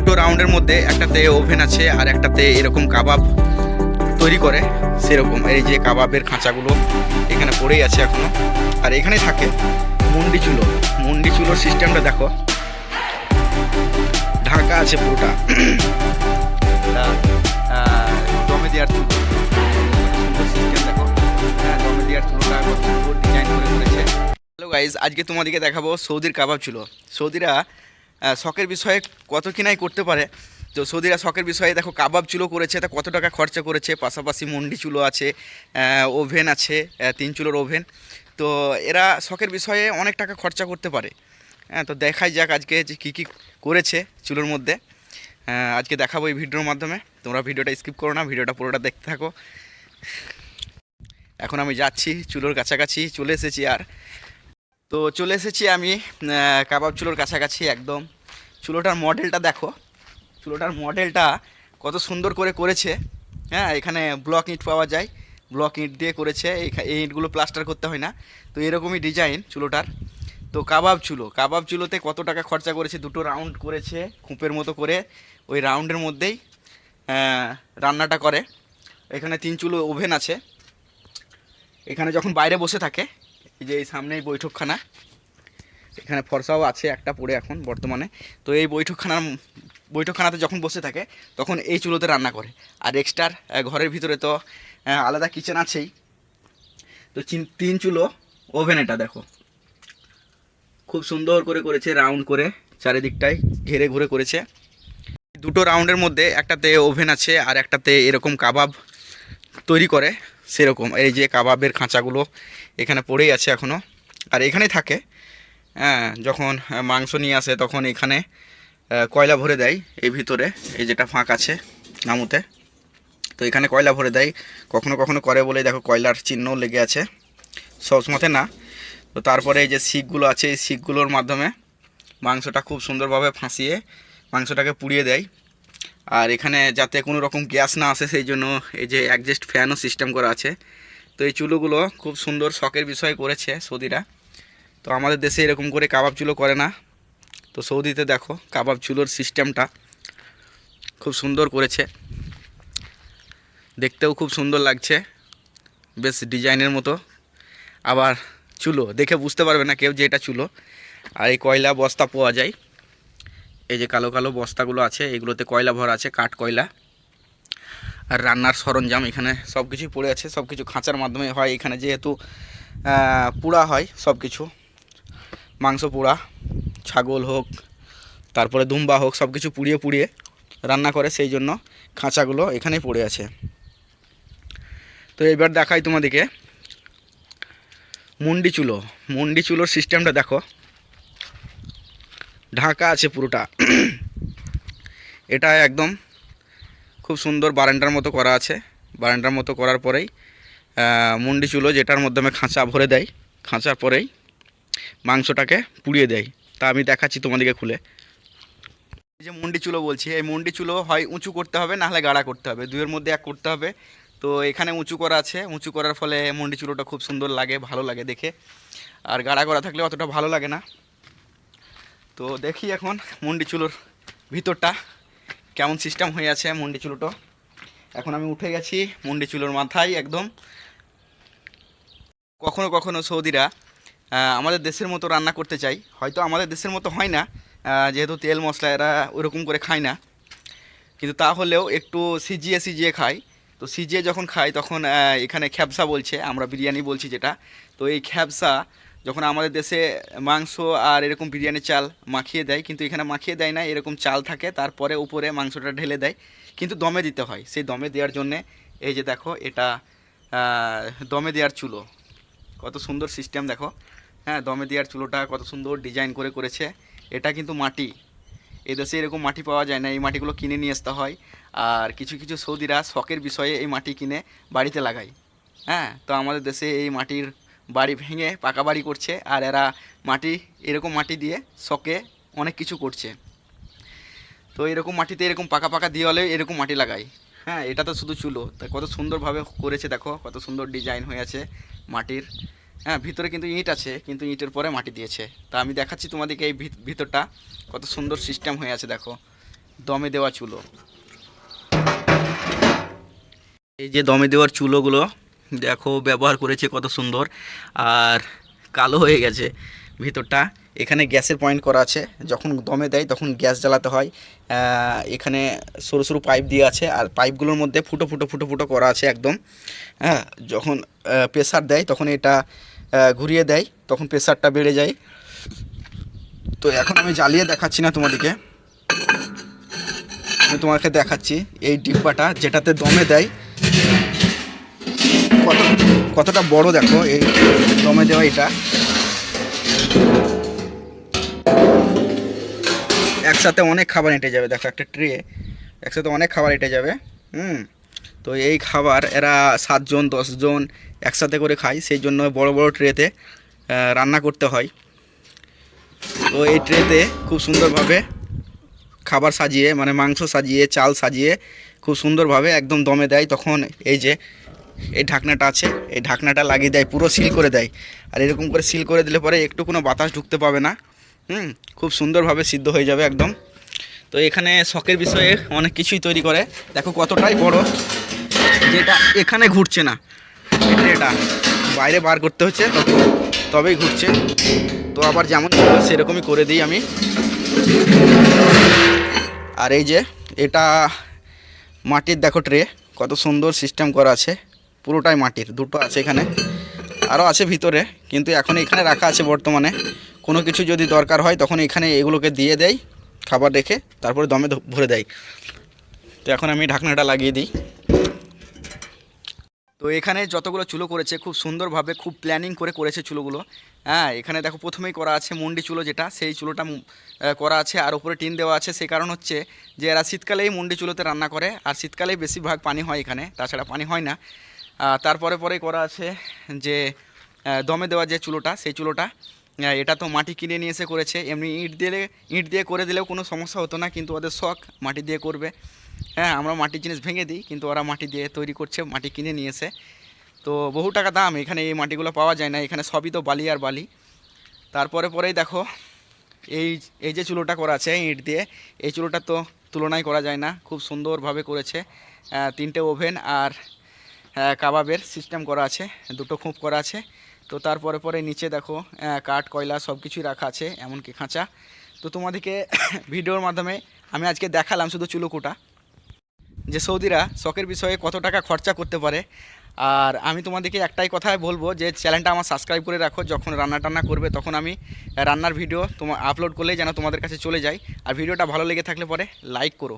দুটো রাউন্ডের মধ্যে একটাতে ওভেন আছে আর একটাতে এরকম কাবাব তৈরি করে সেরকম। এই যে কাবাবের খাঁচাগুলো এখানে পড়েই আছে এখনো, আর এখানেই থাকে মুন্ডি চুলো। মুন্ডি চুলোর সিস্টেমটা দেখো, ঢাকা আছে পুরোটা। দমে দেওয়ার চুলো, সুন্দর সিস্টেম দেখো। হ্যাঁ, দমে দেওয়ার চুলোটা কত সুন্দর ডিজাইন করে করেছে। হ্যালো গাইজ, আজকে তোমাদেরকে দেখাবো সৌদির কাবাব চুলো। সৌদিরা শখের বিষয়ে কত কিনাই করতে পারে। তো সৌদিরা শখের বিষয়ে দেখো কাবাব চুলো করেছে, তা কত টাকা খরচা করেছে। পাশাপাশি মুন্ডি চুলো আছে, ওভেন আছে, 3 চুলোর ওভেন। তো এরা শখের বিষয়ে অনেক টাকা খরচা করতে পারে। হ্যাঁ, তো দেখাই যাক আজকে যে কী কী করেছে চুলোর মধ্যে। আজকে দেখাবো এই ভিডিওর মাধ্যমে। তোমরা ভিডিওটা স্কিপ করো না, ভিডিওটা পুরোটা দেখতে থাকো। এখন আমি যাচ্ছি চুলোর কাছাকাছি, চলে এসেছি। আর তো চলে এসেছি আমি কাবাব চুলোর কাছাকাছি একদম। চুলোটার মডেলটা দেখো, চুলোটার মডেলটা কত সুন্দর করে করেছে। হ্যাঁ, এখানে ব্লক ইট পাওয়া যায়, ব্লক ইট দিয়ে করেছে। এই ইটগুলো প্লাস্টার করতে হয় না। তো এরকমই ডিজাইন চুলোটার। তো কাবাব চুলো, কাবাব চুলোতে কত টাকা খরচা করেছে, দুটো রাউন্ড করেছে খুঁপের মতো করে। ওই রাউন্ডের মধ্যেই রান্নাটা করে। এখানে 3 চুলো ওভেন আছে। এখানে যখন বাইরে বসে থাকে, এই যে এই সামনেই বৈঠকখানা, এখানে ফর্সাও আছে একটা পড়ে এখন বর্তমানে। তো এই বৈঠকখানাতে যখন বসে থাকে তখন এই চুলোতে রান্না করে। আর এক্সট্রার ঘরের ভিতরে তো আলাদা কিচেন আছেই। তো 3 চুলো ওভেন, এটা দেখো খুব সুন্দর করে করেছে, রাউন্ড করে চারিদিকটায় ঘেরে ঘুরে করেছে। দুটো রাউন্ডের মধ্যে একটাতে ওভেন আছে আর একটাতে এরকম কাবাব তৈরি করে সেরকম। এই যে কাবাবের খাঁচাগুলো এখানে পড়েই আছে এখনও, আর এখানেই থাকে। হ্যাঁ, যখন মাংস নিয়ে আসে তখন এখানে কয়লা ভরে দেয় এই ভিতরে, এই যেটা ফাঁক আছে নামুতে। তো এখানে কয়লা ভরে দেয়, কখনো কখনো করে বলে দেখো কয়লার চিহ্ন লেগে আছে, সবসময় না। তো তারপরে এই যে শিকগুলো আছে, এই শিকগুলোর মাধ্যমে মাংসটা খুব সুন্দরভাবে ফাঁসিয়ে মাংসটাকে পুড়িয়ে দেয়। আর এখানে যাতে কোনো রকম গ্যাস না আসে সেই জন্য এই যে অ্যাডজাস্ট ফ্যানও সিস্টেম করা আছে। তো এই চুলোগুলো খুব সুন্দর শখের বিষয় করেছে সৌদিরা। তো আমাদের দেশে এরকম করে কাবাব চুলো করে না। তো সৌদিতে দেখো কাবাব চুলোর সিস্টেমটা খুব সুন্দর করেছে, দেখতেও খুব সুন্দর লাগছে, বেশ ডিজাইনের মতো। আবার চুলো দেখে বুঝতে পারবে না কেউ যে এটা চুলো। আর এই কয়লা বস্তা পাওয়া যায়, এই যে কালো কালো বস্তাগুলো আছে, এগুলোতে কয়লা ভরা আছে, কাঠ কয়লা। আর রান্নার সরঞ্জাম এখানে সব কিছুই পড়ে আছে, সব কিছু খাঁচার মাধ্যমে হয় এখানে, যেহেতু পোড়া হয় সব কিছু, মাংস পোড়া, ছাগল হোক তারপরে দুম্বা হোক, সব কিছু পুড়িয়ে পুড়িয়ে রান্না করে, সেই জন্য খাঁচাগুলো এখানেই পড়ে আছে। তো এবার দেখাই তোমাদেরকে মুন্ডি চুলো। মুন্ডি চুলোর সিস্টেমটা দেখো, ঢাকা আছে পুরোটা। এটা একদম খুব সুন্দর বারান্দার মতো করা আছে। বারান্দার মতো করার পরেই মুন্ডি চুলো, যেটার মাধ্যমে খাঁচা ভরে দেয়, খাঁচার পরেই মাংসটাকে পুড়িয়ে দেয়। তা আমি দেখাচ্ছি তোমাদেরকে খুলে। এই যে মুন্ডি চুলো বলছি, এই মুন্ডি চুলো হয় উঁচু করতে হবে, নাহলে গাড়া করতে হবে, দুইয়ের মধ্যে এক করতে হবে। তো এখানে উঁচু করা আছে, উঁচু করার ফলে মুন্ডি চুলোটা খুব সুন্দর লাগে, ভালো লাগে দেখে। আর গাড়া করা থাকলে অতটা ভালো লাগে না। তো দেখি এখন মুন্ডি চুলোর ভিতরটা কেমন সিস্টেম হয়ে আছে। মুন্ডি চুলোটা এখন আমি উঠে গেছি মুন্ডি চুলোর মাথায় একদম। কখনো কখনো সৌদিরা আমাদের দেশের মতো রান্না করতে চাই, হয়তো আমাদের দেশের মতো হয় না, যেহেতু তেল মশলা এরা ওইরকম করে খায় না, কিন্তু তাহলেও একটু সিজিয়ে সিজিয়ে খায়। তো সিজিয়ে যখন খায় তখন এখানে খ্যাবসা বলছে, আমরা বিরিয়ানি বলছি যেটা। তো এই খ্যাবসা যখন আমাদের দেশে মাংস আর এরকম বিরিয়ানি চাল মাখিয়ে দেয়, কিন্তু এখানে মাখিয়ে দেয় না, এরকম চাল থাকে, তারপরে উপরে মাংসটা ঢেলে দেয়, কিন্তু দমে দিতে হয়। সেই দমে দেওয়ার জন্যে এই যে দেখো এটা দমে দেওয়ার চুলো, কত সুন্দর সিস্টেম দেখো। হ্যাঁ, দমে দেওয়ার চুলোটা কত সুন্দর ডিজাইন করে করেছে। এটা কিন্তু মাটি, এই দেশে এরকম মাটি পাওয়া যায় না, এই মাটিগুলো কিনে নিয়ে আসতে হয়। আর কিছু কিছু সৌদিরা শখের বিষয়ে এই মাটি কিনে বাড়িতে লাগায়। হ্যাঁ, তো আমাদের দেশে এই মাটির বাড়ি ভেঙে পাকা বাড়ি করছে, আর এরা মাটি, এরকম মাটি দিয়ে শখে অনেক কিছু করছে। তো এরকম মাটিতে এরকম পাকা পাকা দেওয়ালে এরকম মাটি লাগায়। হ্যাঁ, এটা তো শুধু চুলো, তা কত সুন্দরভাবে করেছে দেখো, কত সুন্দর ডিজাইন হয়ে আছে মাটির। হ্যাঁ, ভিতরে কিন্তু ইট আছে, কিন্তু ইটের পরে মাটি দিয়েছে। তা আমি দেখাচ্ছি তোমাদেরকে এই ভিতরটা কত সুন্দর সিস্টেম হয়ে আছে দেখো। দমে দেওয়া চুলো। এই যে দমে দেওয়ার চুলোগুলো দেখো ব্যবহার করেছে কত সুন্দর, আর কালো হয়ে গেছে ভিতরটা। এখানে গ্যাসের পয়েন্ট করা আছে, যখন দমে দেয় তখন গ্যাস জ্বালাতে হয়। এখানে সরু সরু পাইপ দিয়ে আছে, আর পাইপগুলোর মধ্যে ফুটো ফুটো ফুটো ফুটো করা আছে একদম। হ্যাঁ, যখন প্রেসার দেয় তখন এটা ঘুরিয়ে দেয়, তখন প্রেসারটা বেড়ে যায়। তো এখন আমি জ্বালিয়ে দেখাচ্ছি না তোমাদেরকে, আমি তোমাকে দেখাচ্ছি এই ডিব্বাটা যেটাতে দমে দেয় কত কতটা বড় দেখো এই দমে দেওয়া। এটা একসাথে অনেক খাবার এঁটে যাবে, দেখো একটা ট্রে একসাথে অনেক খাবার এঁটে যাবে। তো এই খাবার এরা 7 জন 10 জন একসাথে করে খায়, সেই জন্য বড় বড় ট্রেতে রান্না করতে হয়। তো এই ট্রেতে খুব সুন্দরভাবে খাবার সাজিয়ে, মানে মাংস সাজিয়ে, চাল সাজিয়ে খুব সুন্দরভাবে একদম দমে দেয়। তখন এই যে এই ঢাকনাটা আছে, এই ঢাকনাটা লাগিয়ে দেয়, পুরো সিল করে দেয়। আর এরকম করে সিল করে দিলে পরে একটু কোনো বাতাস ঢুকতে পাবে না। খুব সুন্দরভাবে সিদ্ধ হয়ে যাবে একদম। তো এখানে শখের বিষয়ে অনেক কিছুই তৈরি করে, দেখো কতটাই বড়, যেটা এখানে ঘুরছে না, এটা বাইরে বার করতে হচ্ছে তবেই ঘুরছে। তো আবার যেমন ছিল সেরকমই করে দিই আমি। আর এই যে এটা মাটির, দেখো ট্রে কত সুন্দর সিস্টেম করা আছে, পুরোটাই মাটির। দুটো আছে এখানে, আরও আছে ভিতরে, কিন্তু এখন এখানে রাখা আছে বর্তমানে। কোনো কিছু যদি দরকার হয় তখন এখানে এগুলোকে দিয়ে দেয় খাবার রেখে, তারপরে দমে ভরে দেয়। তো এখন আমি ঢাকনাটা লাগিয়ে দিই। তো এখানে যতগুলো চুলো করেছে খুব সুন্দরভাবে, খুব প্ল্যানিং করে করেছে চুলোগুলো। হ্যাঁ, এখানে দেখো প্রথমেই করা আছে মুন্ডি চুলো, যেটা সেই চুলোটা করা আছে, আর উপরে টিন দেওয়া আছে। সেই কারণ হচ্ছে যে এরা শীতকালেই মুন্ডি চুলোতে রান্না করে, আর শীতকালেই বেশিরভাগ পানি হয় এখানে, তাছাড়া পানি হয় না। তারপরে পরেই করা আছে যে দমে দেওয়া যে চুলোটা, সেই চুলোটা এটা তো মাটি কিনে নিয়ে এসে করেছে। এমনি ইট দিয়ে করে দিলেও কোনো সমস্যা হতো না, কিন্তু ওদের শখ মাটি দিয়ে করবে। হ্যাঁ, আমরা মাটির জিনিস ভেঙে দিই, কিন্তু ওরা মাটি দিয়ে তৈরি করছে, মাটি কিনে নিয়ে এসে। তো বহু টাকা দাম, এখানে এই মাটিগুলো পাওয়া যায় না, এখানে সবই তো বালি আর বালি। তারপরে পরেই দেখো এই এই যে চুলোটা করা আছে ইট দিয়ে, এই চুলোটা তো তুলনাই করা যায় না, খুব সুন্দরভাবে করেছে। 3টে ওভেন আর কাবাবের সিস্টেম করা আছে, 2টো খুঁপ করা আছে। তো তারপরে পরে নিচে দেখো কাঠ কয়লা সব কিছুই রাখা আছে, এমনকি খাঁচা। তো তোমাদেরকে ভিডিওর মাধ্যমে আমি আজকে দেখালাম শুধু চুলোকুটা, যে সৌদিরা শখের বিষয়ে কত টাকা খরচা করতে পারে। আর আমি তোমাদেরকে একটাই কথাই বলবো, যে চ্যানেলটা আমার সাবস্ক্রাইব করে রাখো, যখন রান্না টান্না করবে তখন আমি রান্নার ভিডিও আপলোড করলেই যেন তোমাদের কাছে চলে যায়। আর ভিডিওটা ভালো লেগে থাকলে পরে লাইক করো।